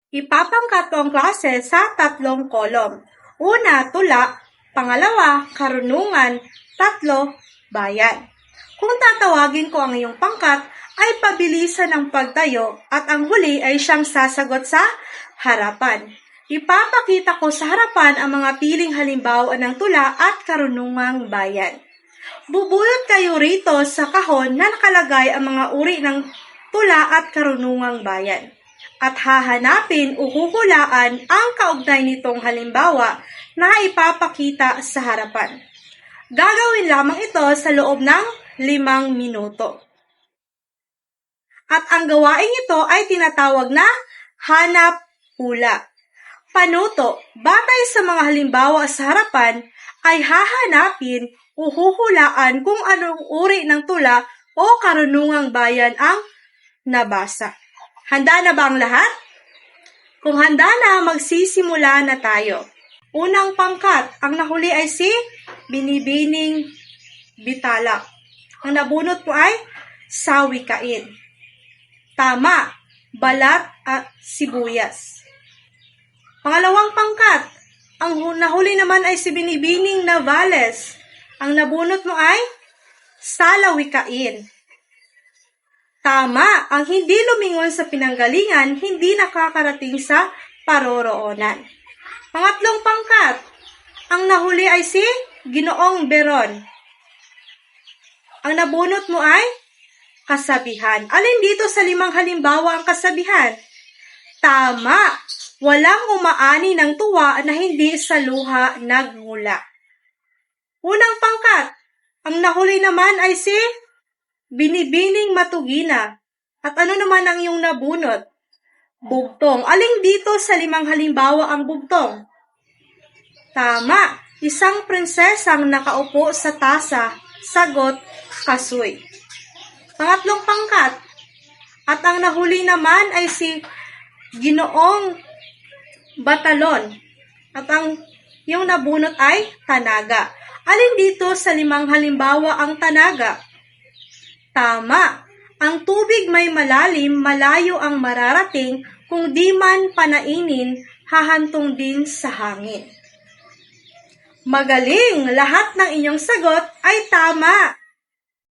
Ipapangkat ko ang klase sa 3 kolom. Una, tula. Pangalawa, karunungan. 3, bayan. Kung tatawagin ko ang iyong pangkat, ay pabilisan ang pagtayo at ang huli ay siyang sasagot sa harapan. Ipapakita ko sa harapan ang mga piling halimbawa ng tula at karunungang bayan. Bubulot kayo rito sa kahon na nakalagay ang mga uri ng tula at karunungang bayan. At hahanapin o huhulaan ang kaugnay nitong halimbawa na ipapakita sa harapan. Gagawin lamang ito sa loob ng 5 minuto. At ang gawaing ito ay tinatawag na hanap hula. Panuto, batay sa mga halimbawa sa harapan, ay hahanapin o huhulaan kung anong uri ng tula o karunungang bayan ang nabasa. Handa na ba ang lahat? Kung handa na, magsisimula na tayo. Unang pangkat, ang nahuli ay si Binibining Bitala. Ang nabunot mo ay sawikain. Tama, balat at sibuyas. Pangalawang pangkat, ang nahuli naman ay si Binibining Navales. Ang nabunot mo ay salawikain. Tama, ang hindi lumingon sa pinanggalingan, hindi nakakarating sa paroroonan. Pangatlong pangkat, ang nahuli ay si Ginoong Beron. Ang nabunot mo ay kasabihan. Alin dito sa 5 halimbawa ang kasabihan? Tama, walang umaani ng tuwa na hindi sa luha nagmula. Unang pangkat, ang nahuli naman ay si Binibining Matugina. At ano naman ang iyong nabunot? Bugtong. Alin dito sa 5 halimbawa ang bugtong? Tama, isang prinsesang nakaupo sa tasa. Sagot, kasoy. Pangatlong pangkat, at ang nahuli naman ay si Ginoong Batalon. At ang iyong nabunot ay tanaga. Alin dito sa 5 halimbawa ang tanaga? Tama, ang tubig may malalim, malayo ang mararating, kung di man panainin, hahantong din sa hangin. Magaling! Lahat ng inyong sagot ay tama.